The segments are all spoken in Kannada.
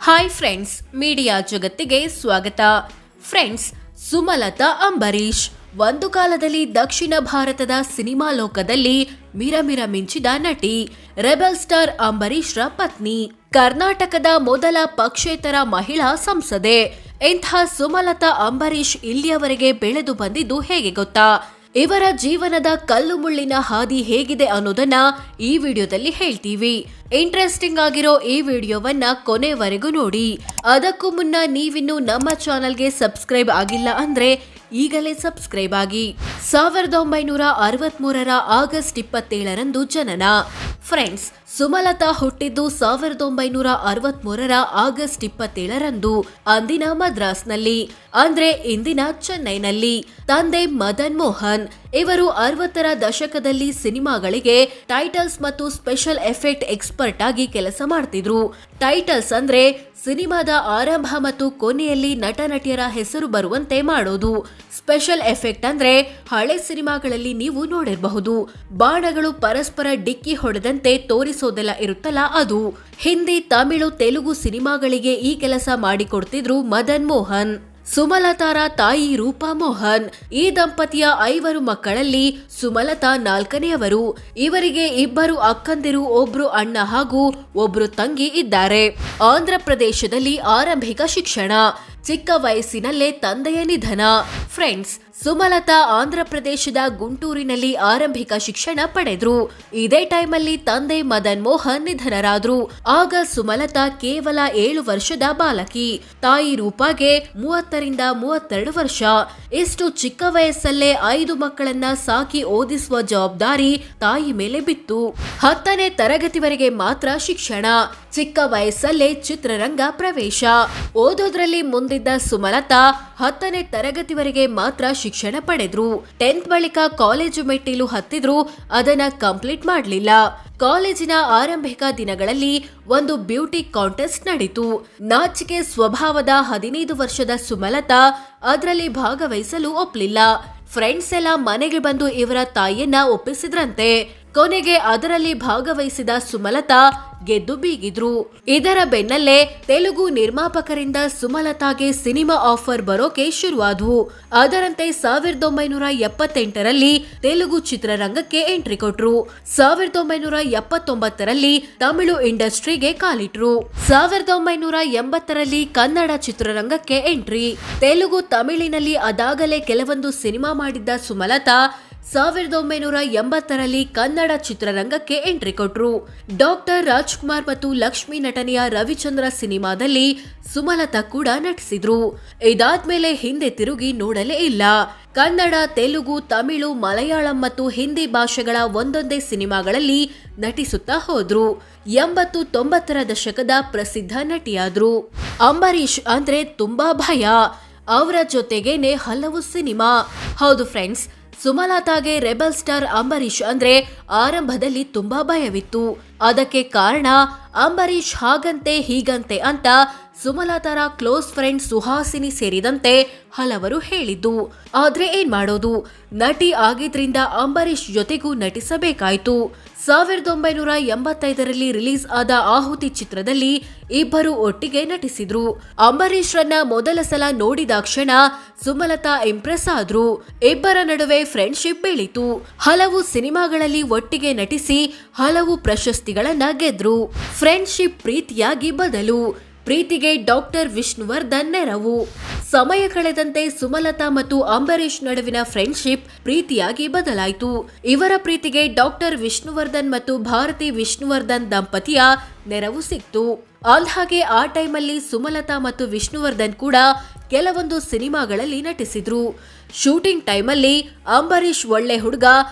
ಹಾಯ್ ಫ್ರೆಂಡ್ಸ್, ಮೀಡಿಯಾ ಜಗತ್ತಿಗೆ ಸ್ವಾಗತ. ಫ್ರೆಂಡ್ಸ್, ಸುಮಲತಾ ಅಂಬರೀಶ್ ಒಂದು ಕಾಲದಲ್ಲಿ ದಕ್ಷಿಣ ಭಾರತದ ಸಿನಿಮಾ ಲೋಕದಲ್ಲಿ ಮಿರಮಿರ ಮಿಂಚಿದ ನಟಿ. ರೆಬೆಲ್ ಸ್ಟಾರ್ ಅಂಬರೀಶ್ರ ಪತ್ನಿ, ಕರ್ನಾಟಕದ ಮೊದಲ ಪಕ್ಷೇತರ ಮಹಿಳಾ ಸಂಸದೆ. ಇಂಥ ಸುಮಲತಾ ಅಂಬರೀಶ್ ಇಲ್ಲಿಯವರೆಗೆ ಬೆಳೆದು ಬಂದಿದ್ದು ಹೇಗೆ ಗೊತ್ತಾ? ಇವರ ಜೀವನದ ಕಲ್ಲು ಮುಳ್ಳಿನ ಹಾದಿ ಹೇಗಿದೆ ಅನ್ನೋದನ್ನ ಈ ವಿಡಿಯೋದಲ್ಲಿ ಹೇಳ್ತೀವಿ. ಇಂಟ್ರೆಸ್ಟಿಂಗ್ ಆಗಿರೋ ಈ ವಿಡಿಯೋವನ್ನ ಕೊನೆವರೆಗೂ ನೋಡಿ. ಅದಕ್ಕೂ ಮುನ್ನ ನೀವಿನ್ನು ನಮ್ಮ ಚಾನೆಲ್ಗೆ ಸಬ್ಸ್ಕ್ರೈಬ್ ಆಗಿಲ್ಲ ಅಂದ್ರೆ ಈಗಲೇ ಸಬ್ಸ್ಕ್ರೈಬ್ ಆಗಿ. 1963 ಆಗಸ್ಟ್ 27ರಂದು ಜನನ. ಫ್ರೆಂಡ್ಸ್, ಸುಮಲತಾ ಹುಟ್ಟಿದ್ದು 1963 ಆಗಸ್ಟ್ 27ರಂದು ಅಂದಿನ ಮದ್ರಾಸ್ನಲ್ಲಿ, ಅಂದ್ರೆ ಇಂದಿನ ಚೆನ್ನೈನಲ್ಲಿ. ತಂದೆ ಮದನ್ ಮೋಹನ್. ಇವರು 60ರ ದಶಕದಲ್ಲಿ ಸಿನಿಮಾಗಳಿಗೆ ಟೈಟಲ್ಸ್ ಮತ್ತು ಸ್ಪೆಷಲ್ ಎಫೆಕ್ಟ್ ಎಕ್ಸ್ಪರ್ಟ್ ಆಗಿ ಕೆಲಸ ಮಾಡ್ತಿದ್ರು. ಟೈಟಲ್ಸ್ ಅಂದ್ರೆ ಸಿನಿಮಾದ ಆರಂಭ ಮತ್ತು ಕೊನೆಯಲ್ಲಿ ನಟ ನಟಿಯರ ಹೆಸರು ಬರುವಂತೆ ಮಾಡೋದು. ಸ್ಪೆಷಲ್ ಎಫೆಕ್ಟ್ ಅಂದ್ರೆ ಹಳೆ ಸಿನಿಮಾಗಳಲ್ಲಿ ನೀವು ನೋಡಿರಬಹುದು, ಬಾಣಗಳು ಪರಸ್ಪರ ಡಿಕ್ಕಿ ಹೊಡೆದಂತೆ ತೋರಿಸೋದೆಲ್ಲ ಇರುತ್ತಲ್ಲ ಅದು. ಹಿಂದಿ, ತಮಿಳು, ತೆಲುಗು ಸಿನಿಮಾಗಳಿಗೆ ಈ ಕೆಲಸ ಮಾಡಿಕೊಡ್ತಿದ್ರು ಮದನ್ ಮೋಹನ್. ಸುಮಲತಾರ ತಾಯಿ ರೂಪಾ ಮೋಹನ್. ಈ ದಂಪತಿಯ 5 ಮಕ್ಕಳಲ್ಲಿ ಸುಮಲತಾ 4ನೇಯವರು. ಇವರಿಗೆ 2 ಅಕ್ಕಂದಿರು, ಒಬ್ರು ಅಣ್ಣ ಹಾಗೂ ಒಬ್ರು ತಂಗಿ ಇದ್ದಾರೆ. ಆಂಧ್ರ ಪ್ರದೇಶದಲ್ಲಿ ಆರಂಭಿಕ ಶಿಕ್ಷಣ. ಚಿಕ್ಕ ವಯಸ್ಸಿನಲ್ಲೇ ತಂದೆಯ ನಿಧನ. ಫ್ರೆಂಡ್ಸ್, ಸುಮಲತಾ ಆಂಧ್ರ ಪ್ರದೇಶದ ಗುಂಟೂರಿನಲ್ಲಿ ಆರಂಭಿಕ ಶಿಕ್ಷಣ ಪಡೆದ್ರು. ಇದೇ ಟೈಮಲ್ಲಿ ತಂದೆ ಮದನ್ ಮೋಹನ್ ನಿಧನರಾದ್ರು. ಆಗ ಸುಮಲತಾ ಕೇವಲ 7 ವರ್ಷದ ಬಾಲಕಿ. ತಾಯಿ ರೂಪಾಗೆ 30ರಿಂದ 32 ವರ್ಷ. ಇಷ್ಟು ಚಿಕ್ಕ ವಯಸ್ಸಲ್ಲೇ 5 ಮಕ್ಕಳನ್ನ ಸಾಕಿ ಓದಿಸುವ ಜವಾಬ್ದಾರಿ ತಾಯಿ ಮೇಲೆ ಬಿತ್ತು. 10ನೇ ತರಗತಿವರೆಗೆ ಮಾತ್ರ ಶಿಕ್ಷಣ. ಚಿಕ್ಕ ವಯಸ್ಸಲ್ಲೇ ಚಿತ್ರರಂಗ ಪ್ರವೇಶ. ಓದೋದ್ರಲ್ಲಿ ಮುಂದಿದ್ದ ಸುಮಲತಾ 10ನೇ ತರಗತಿವರೆಗೆ ಮಾತ್ರ ಶಿಕ್ಷಣ ಪಡೆದ್ರು. 10th ಬಳಿಕ ಕಾಲೇಜು ಮೆಟ್ಟಿಲು ಹತ್ತಿದ್ರು, ಅದನ್ನ ಕಂಪ್ಲೀಟ್ ಮಾಡಲಿಲ್ಲ. ಕಾಲೇಜಿನ ಆರಂಭಿಕ ದಿನಗಳಲ್ಲಿ ಒಂದು ಬ್ಯೂಟಿ ಕಾಂಟೆಸ್ಟ್ ನಡೀತು. ನಾಚಿಕೆ ಸ್ವಭಾವದ 15 ವರ್ಷದ ಸುಮಲತಾ ಅದರಲ್ಲಿ ಭಾಗವಹಿಸಲು ಒಪ್ಪಲಿಲ್ಲ. ಫ್ರೆಂಡ್ಸ್ ಎಲ್ಲ ಮನೆಗೆ ಬಂದು ಇವರ ತಾಯಿಯನ್ನ ಒಪ್ಪಿಸಿದ್ರಂತೆ. ಕೊನೆಗೆ ಅದರಲ್ಲಿ ಭಾಗವಹಿಸಿದ ಸುಮಲತಾ ಗೆದ್ದು ಬೀಗಿದ್ರು. ಇದರ ಬೆನ್ನಲ್ಲೇ ತೆಲುಗು ನಿರ್ಮಾಪಕರಿಂದ ಸುಮಲತಾಗೆ ಸಿನಿಮಾ ಆಫರ್ ಬರೋಕೆ ಶುರುವಾದವು. ಅದರಂತೆ 1978ರಲ್ಲಿ ತೆಲುಗು ಚಿತ್ರರಂಗಕ್ಕೆ ಎಂಟ್ರಿ ಕೊಟ್ರು. 1979ರಲ್ಲಿ ತಮಿಳು ಇಂಡಸ್ಟ್ರಿಗೆ ಕಾಲಿಟ್ರು. 1980ರಲ್ಲಿ ಕನ್ನಡ ಚಿತ್ರರಂಗಕ್ಕೆ ಎಂಟ್ರಿ. ತೆಲುಗು, ತಮಿಳಿನಲ್ಲಿ ಅದಾಗಲೇ ಕೆಲವೊಂದು ಸಿನಿಮಾ ಮಾಡಿದ್ದ ಸುಮಲತಾ 1980ರಲ್ಲಿ ಕನ್ನಡ ಚಿತ್ರರಂಗಕ್ಕೆ ಎಂಟ್ರಿ ಕೊಟ್ರು. ಡಾಕ್ಟರ್ ರಾಜ್ಕುಮಾರ್ ಮತ್ತು ಲಕ್ಷ್ಮಿ ನಟನೆಯ ರವಿಚಂದ್ರ ಸಿನಿಮಾದಲ್ಲಿ ಸುಮಲತಾ ಕೂಡ ನಟಿಸಿದ್ರು. ಇದಾದ್ಮೇಲೆ ಹಿಂದೆ ತಿರುಗಿ ನೋಡಲೇ ಇಲ್ಲ. ಕನ್ನಡ, ತೆಲುಗು, ತಮಿಳು, ಮಲಯಾಳಂ ಮತ್ತು ಹಿಂದಿ ಭಾಷೆಗಳ ಒಂದೊಂದೇ ಸಿನಿಮಾಗಳಲ್ಲಿ ನಟಿಸುತ್ತಾ ಹೋದ್ರು. 80-90ರ ದಶಕದ ಪ್ರಸಿದ್ಧ ನಟಿಯಾದ್ರು. ಅಂಬರೀಶ್ ಅಂದ್ರೆ ತುಂಬಾ ಭಯ. ಅವರ ಜೊತೆಗೇನೆ ಹಲವು ಸಿನಿಮಾ. ಹೌದು ಫ್ರೆಂಡ್ಸ್, ಸುಮಲತಾಗೆ ರೆಬೆಲ್ ಸ್ಟಾರ್ ಅಂಬರೀಶ್ ಅಂದ್ರೆ ಆರಂಭದಲ್ಲಿ ತುಂಬಾ ಭಯವಿತ್ತು. ಅದಕ್ಕೆ ಕಾರಣ ಅಂಬರೀಶ್ ಹಾಗಂತೆ ಹೀಗಂತೆ ಅಂತ ಸುಮಲತಾರ ಕ್ಲೋಸ್ ಫ್ರೆಂಡ್ ಸುಹಾಸಿನಿ ಸೇರಿದಂತೆ ಹಲವರು ಹೇಳಿದ್ದು. ಆದ್ರೆ ಏನ್ ಮಾಡೋದು, ನಟಿ ಆಗಿದ್ರಿಂದ ಅಂಬರೀಶ್ ಜೊತೆಗೂ ನಟಿಸಬೇಕಾಯ್ತು. 1985ರಲ್ಲಿ ರಿಲೀಸ್ ಆದ ಆಹುತಿ ಚಿತ್ರದಲ್ಲಿ ಇಬ್ಬರು ಒಟ್ಟಿಗೆ ನಟಿಸಿದ್ರು. ಅಂಬರೀಶ್ ರನ್ನ ಮೊದಲ ಸಲ ನೋಡಿದಾಕ್ಷಣ ಸುಮಲತಾ ಇಂಪ್ರೆಸ್ ಆದ್ರು. ಇಬ್ಬರ ನಡುವೆ ಫ್ರೆಂಡ್ಶಿಪ್ ಬೆಳೀತು. ಹಲವು ಸಿನಿಮಾಗಳಲ್ಲಿ ಒಟ್ಟಿಗೆ ನಟಿಸಿ ಹಲವು ಪ್ರಶಸ್ತಿಗಳನ್ನ ಗೆದ್ರು. ಫ್ರೆಂಡ್ಶಿಪ್ ಪ್ರೀತಿಯಾಗಿ ಬದಲು. ಪ್ರೀತಿಗೆ ಡಾಕ್ಟರ್ ವಿಷ್ಣುವರ್ಧನ್ ನೆರವು. ಸಮಯ ಕಳೆದಂತೆ ಸುಮಲತಾ ಮತ್ತು ಅಂಬರೀಶ್ ನಡುವಿನ ಫ್ರೆಂಡ್ಶಿಪ್ ಪ್ರೀತಿಯಾಗಿ ಬದಲಾಯಿತು. ಇವರ ಪ್ರೀತಿಗೆ ಡಾಕ್ಟರ್ ವಿಷ್ಣುವರ್ಧನ್ ಮತ್ತು ಭಾರತಿ ವಿಷ್ಣುವರ್ಧನ್ ದಂಪತಿಯ ನೆರವು ಸಿಕ್ತು. ಅಂದ್ಹಾಗೆ ಆ ಟೈಮಲ್ಲಿ ಸುಮಲತಾ ಮತ್ತು ವಿಷ್ಣುವರ್ಧನ್ ಕೂಡ ಕೆಲವೊಂದು ಸಿನಿಮಾಗಳಲ್ಲಿ ನಟಿಸಿದ್ರು. ಶೂಟಿಂಗ್ ಟೈಮಲ್ಲಿ ಅಂಬರೀಶ್ ಒಳ್ಳೆ ಹುಡುಗ,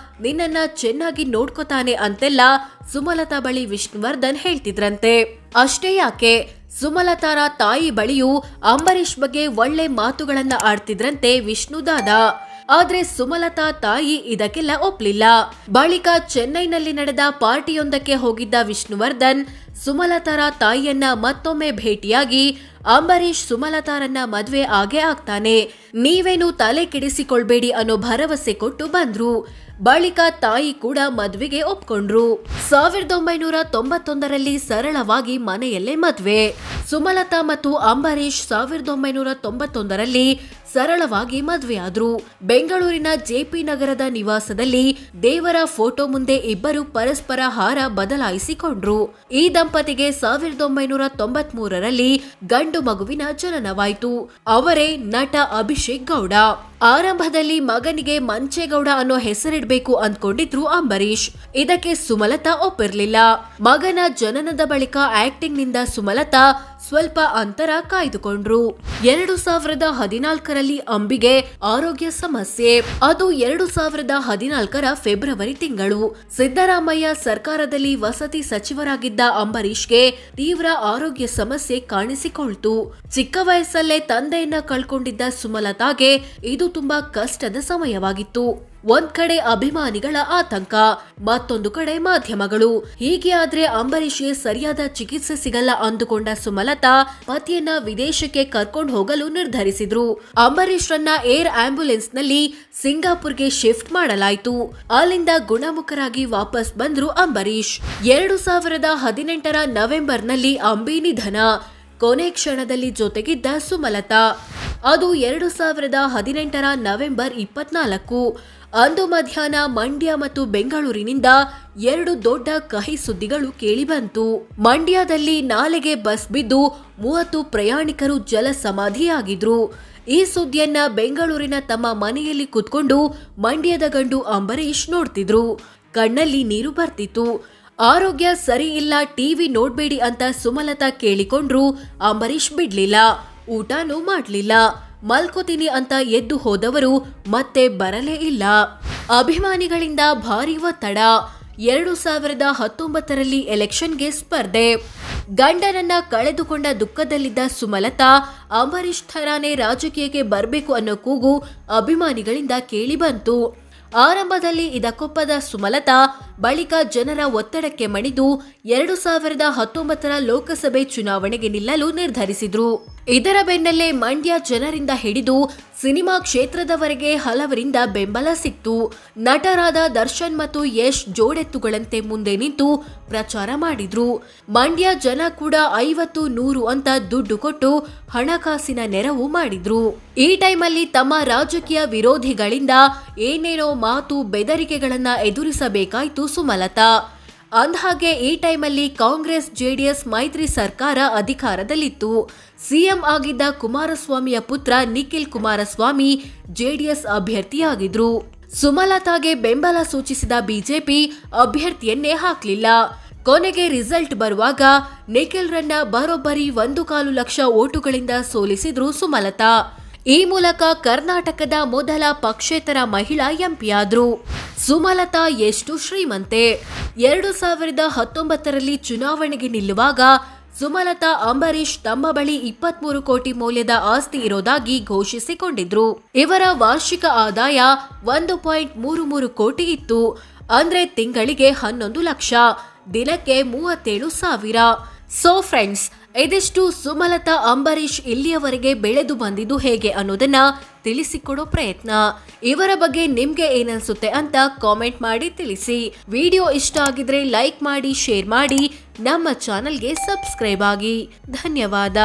ನಿನ್ನನ್ನ ಚೆನ್ನಾಗಿ ನೋಡ್ಕೋತಾನೆ ಅಂತೆಲ್ಲ ಸುಮಲತಾ ಬಳಿ ವಿಷ್ಣುವರ್ಧನ್ ಹೇಳ್ತಿದ್ರಂತೆ. ಅಷ್ಟೇ ಯಾಕೆ, ಸುಮಲತಾರ ತಾಯಿ ಬಳಿಯೂ ಅಂಬರೀಶ್ ಬಗ್ಗೆ ಒಳ್ಳೆ ಮಾತುಗಳನ್ನ ಆಡ್ತಿದ್ರಂತೆ ವಿಷ್ಣುದಾದ. ಆದ್ರೆ ಸುಮಲತಾ ತಾಯಿ ಇದಕ್ಕೆಲ್ಲ ಒಪ್ಲಿಲ್ಲ. ಬಳಿಕ ಚೆನ್ನೈನಲ್ಲಿ ನಡೆದ ಪಾರ್ಟಿಯೊಂದಕ್ಕೆ ಹೋಗಿದ್ದ ವಿಷ್ಣುವರ್ಧನ್ ಸುಮಲತಾರ ತಾಯಿಯನ್ನ ಮತ್ತೊಮ್ಮೆ ಭೇಟಿಯಾಗಿ ಅಂಬರೀಶ್ ಸುಮಲತಾರನ್ನ ಮದ್ವೆ ಆಗೇ ಆಗ್ತಾನೆ, ನೀವೇನು ತಲೆ ಕೆಡಿಸಿಕೊಳ್ಬೇಡಿ ಅನ್ನೋ ಭರವಸೆ ಕೊಟ್ಟು ಬಂದ್ರು. ಬಳಿಕ ತಾಯಿ ಕೂಡ ಮದ್ವೆಗೆ ಒಪ್ಕೊಂಡ್ರು. 1991ರಲ್ಲಿ ಸರಳವಾಗಿ ಮನೆಯಲ್ಲೇ ಮದ್ವೆ. ಸುಮಲತಾ ಮತ್ತು ಅಂಬರೀಶ್ 1991ರಲ್ಲಿ ಸರಳವಾಗಿ ಮದ್ವೆಯಾದ್ರು. ಬೆಂಗಳೂರಿನ ಜೆಪಿ ನಗರದ ನಿವಾಸದಲ್ಲಿ ದೇವರ ಫೋಟೋ ಮುಂದೆ ಇಬ್ಬರು ಪರಸ್ಪರ ಹಾರ ಬದಲಾಯಿಸಿಕೊಂಡ್ರು. ಈ ದಂಪತಿಗೆ 1993ರಲ್ಲಿ ಗಂಡು ಮಗುವಿನ ಜನನವಾಯಿತು. ಅವರೇ ನಟ ಅಭಿಷೇಕ್ ಗೌಡ. ಆರಂಭದಲ್ಲಿ ಮಗನಿಗೆ ಮಂಚೇಗೌಡ ಅನ್ನೋ ಹೆಸರಿಡ್ಬೇಕು ಅಂದ್ಕೊಂಡಿದ್ರು ಅಂಬರೀಶ್. ಇದಕ್ಕೆ ಸುಮಲತಾ ಒಪ್ಪಿರ್ಲಿಲ್ಲ. ಮಗನ ಜನನದ ಬಳಿಕ ಆಕ್ಟಿಂಗ್ ನಿಂದ ಸುಮಲತಾ ಸ್ವಲ್ಪ ಅಂತರ ಕಾಯ್ದುಕೊಂಡ್ರು. 2014ರಲ್ಲಿ ಅಂಬಿಗೆ ಆರೋಗ್ಯ ಸಮಸ್ಯೆ. ಅದು 2014ರ ಫೆಬ್ರವರಿ ತಿಂಗಳು. ಸಿದ್ದರಾಮಯ್ಯ ಸರ್ಕಾರದಲ್ಲಿ ವಸತಿ ಸಚಿವರಾಗಿದ್ದ ಅಂಬರೀಶ್ಗೆ ತೀವ್ರ ಆರೋಗ್ಯ ಸಮಸ್ಯೆ ಕಾಣಿಸಿಕೊಳ್ತು. ಚಿಕ್ಕ ವಯಸ್ಸಲ್ಲೇ ತಂದೆಯನ್ನ ಕಳ್ಕೊಂಡಿದ್ದ ಸುಮಲತಾಗೆ ಇದು ತುಂಬಾ ಕಷ್ಟದ ಸಮಯವಾಗಿತ್ತು. ಒಂದ್ ಕಡೆ ಅಭಿಮಾನಿಗಳ ಆತಂಕ, ಮತ್ತೊಂದು ಕಡೆ ಮಾಧ್ಯಮಗಳು. ಹೀಗೆ ಆದ್ರೆ ಅಂಬರೀಷ್ಗೆ ಸರಿಯಾದ ಚಿಕಿತ್ಸೆ ಸಿಗಲ್ಲ ಅಂದುಕೊಂಡ ಸುಮಲತಾ ಪತಿಯನ್ನ ವಿದೇಶಕ್ಕೆ ಕರ್ಕೊಂಡು ಹೋಗಲು ನಿರ್ಧರಿಸಿದ್ರು. ಅಂಬರೀಶ್ರನ್ನ ಏರ್ ಆಂಬ್ಯುಲೆನ್ಸ್ ನಲ್ಲಿ ಸಿಂಗಾಪುರ್ಗೆ ಶಿಫ್ಟ್ ಮಾಡಲಾಯಿತು. ಅಲ್ಲಿಂದ ಗುಣಮುಖರಾಗಿ ವಾಪಸ್ ಬಂದ್ರು ಅಂಬರೀಶ್. 2018ರ ನವೆಂಬರ್ನಲ್ಲಿ ಅಂಬಿ ನಿಧನ. ಕೊನೆ ಕ್ಷಣದಲ್ಲಿ ಜೊತೆಗಿದ್ದ ಸುಮಲತಾ. ಅದು 2018ರ ನವೆಂಬರ್ 24. ಅಂದು ಮಧ್ಯಾಹ್ನ ಮಂಡ್ಯ ಮತ್ತು ಬೆಂಗಳೂರಿನಿಂದ 2 ದೊಡ್ಡ ಕಹಿ ಸುದ್ದಿಗಳು ಕೇಳಿಬಂತು. ಮಂಡ್ಯದಲ್ಲಿ ನಾಲೆಗೆ ಬಸ್ ಬಿದ್ದು 30 ಪ್ರಯಾಣಿಕರು ಜಲ ಸಮಾಧಿಯಾಗಿದ್ರು. ಈ ಸುದ್ದಿಯನ್ನ ಬೆಂಗಳೂರಿನ ತಮ್ಮ ಮನೆಯಲ್ಲಿ ಕುತ್ಕೊಂಡು ಮಂಡ್ಯದ ಗಂಡು ಅಂಬರೀಶ್ ನೋಡ್ತಿದ್ರು. ಕಣ್ಣಲ್ಲಿ ನೀರು ಬರ್ತಿತ್ತು. ಆರೋಗ್ಯ ಸರಿ ಇಲ್ಲ, ಟಿವಿ ನೋಡ್ಬೇಡಿ ಅಂತ ಸುಮಲತಾ ಕೇಳಿಕೊಂಡ್ರು. ಅಂಬರೀಶ್ ಬಿಡ್ಲಿಲ್ಲ. ಊಟನೂ ಮಾಡ್ಲಿಲ್ಲ. ಮಲ್ಕೋತೀನಿ ಅಂತ ಎದ್ದು ಹೋದವರು ಮತ್ತೆ ಬರಲೇ ಇಲ್ಲ. ಅಭಿಮಾನಿಗಳಿಂದ ಭಾರಿ ಒತ್ತಡ. 2019ರಲ್ಲಿ ಎಲೆಕ್ಷನ್ಗೆ ಸ್ಪರ್ಧೆ. ಗಂಡನನ್ನ ಕಳೆದುಕೊಂಡ ದುಃಖದಲ್ಲಿದ್ದ ಸುಮಲತಾ ಅಂಬರೀಶ್ ಥರಾನೇ ರಾಜಕೀಯಕ್ಕೆ ಬರಬೇಕು ಅನ್ನೋ ಕೂಗು ಅಭಿಮಾನಿಗಳಿಂದ ಕೇಳಿಬಂತು. ಆರಂಭದಲ್ಲಿ ಇದಕ್ಕೊಪ್ಪದ ಸುಮಲತಾ ಬಳಿಕ ಜನರ ಒತ್ತಡಕ್ಕೆ ಮಣಿದು 2019ರ ಲೋಕಸಭೆ ಚುನಾವಣೆಗೆ ನಿಲ್ಲಲು ನಿರ್ಧರಿಸಿದ್ರು. ಇದರ ಬೆನ್ನಲ್ಲೇ ಮಂಡ್ಯ ಜನರಿಂದ ಹಿಡಿದು ಸಿನಿಮಾ ಕ್ಷೇತ್ರದವರೆಗೆ ಹಲವರಿಂದ ಬೆಂಬಲ ಸಿಕ್ತು. ನಟರಾದ ದರ್ಶನ್ ಮತ್ತು ಯಶ್ ಜೋಡೆತ್ತುಗಳಂತೆ ಮುಂದೆ ನಿಂತು ಪ್ರಚಾರ ಮಾಡಿದ್ರು. ಮಂಡ್ಯ ಜನ ಕೂಡ 50-100 ಅಂತ ದುಡ್ಡು ಕೊಟ್ಟು ಹಣಕಾಸಿನ ನೆರವು ಮಾಡಿದ್ರು. ಈ ಟೈಮಲ್ಲಿ ತಮ್ಮ ರಾಜಕೀಯ ವಿರೋಧಿಗಳಿಂದ ಏನೇನೋ ಮಾತು ಬೆದರಿಕೆಗಳನ್ನ ಎದುರಿಸಬೇಕಾಯ್ತು ಸುಮಲತಾ. ಅಂದಹಾಗೆ ಈ ಟೈಮಲ್ಲಿ ಕಾಂಗ್ರೆಸ್ ಜೆಡಿಎಸ್ ಮೈತ್ರಿ ಸರ್ಕಾರ ಅಧಿಕಾರದಲ್ಲಿತ್ತು. ಸಿಎಂ ಆಗಿದ್ದ ಕುಮಾರಸ್ವಾಮಿಯ ಪುತ್ರ ನಿಖಿಲ್ ಕುಮಾರಸ್ವಾಮಿ ಜೆಡಿಎಸ್ ಅಭ್ಯರ್ಥಿಯಾಗಿದ್ರು. ಸುಮಲತಾಗೆ ಬೆಂಬಲ ಸೂಚಿಸಿದ ಬಿಜೆಪಿ ಅಭ್ಯರ್ಥಿಯನ್ನೇ ಹಾಕ್ಲಿಲ್ಲ. ಕೊನೆಗೆ ರಿಸಲ್ಟ್ ಬರುವಾಗ ನಿಖಿಲ್ ರನ್ನ ಬರೋಬ್ಬರಿ 1.25 ಲಕ್ಷ ಓಟುಗಳಿಂದ ಸೋಲಿಸಿದ್ರು ಸುಮಲತಾ. ಈ ಮೂಲಕ ಕರ್ನಾಟಕದ ಮೊದಲ ಪಕ್ಷೇತರ ಮಹಿಳಾ ಎಂಪಿಯಾದ್ರು. ಸುಮಲತಾ ಎಷ್ಟು ಶ್ರೀಮಂತೆ. 2019ರಲ್ಲಿ ಚುನಾವಣೆಗೆ ನಿಲ್ಲುವಾಗ ಸುಮಲತಾ ಅಂಬರೀಶ್ ತಮ್ಮ ಬಳಿ 23 ಕೋಟಿ ಮೌಲ್ಯದ ಆಸ್ತಿ ಇರೋದಾಗಿ ಘೋಷಿಸಿಕೊಂಡಿದ್ರು. ಇವರ ವಾರ್ಷಿಕ ಆದಾಯ 1.33 ಕೋಟಿ ಇತ್ತು. ಅಂದ್ರೆ ತಿಂಗಳಿಗೆ 11 ಲಕ್ಷ, ದಿನಕ್ಕೆ 37,000. ಸೊ ಫ್ರೆಂಡ್ಸ್, ಇದಿಷ್ಟು ಸುಮಲತಾ ಅಂಬರೀಶ್ ಇಲ್ಲಿಯವರೆಗೆ ಬೆಳೆದು ಬಂದಿದ್ದು ಹೇಗೆ ಅನ್ನೋದನ್ನ ತಿಳಿಸಿಕೊಡೋ ಪ್ರಯತ್ನ. ಇವರ ಬಗ್ಗೆ ನಿಮ್ಗೆ ಏನನ್ಸುತ್ತೆ ಅಂತ ಕಾಮೆಂಟ್ ಮಾಡಿ ತಿಳಿಸಿ. ವಿಡಿಯೋ ಇಷ್ಟ ಆಗಿದ್ರೆ ಲೈಕ್ ಮಾಡಿ, ಶೇರ್ ಮಾಡಿ, ನಮ್ಮ ಚಾನೆಲ್ಗೆ ಸಬ್ಸ್ಕ್ರೈಬ್ ಆಗಿ. ಧನ್ಯವಾದ.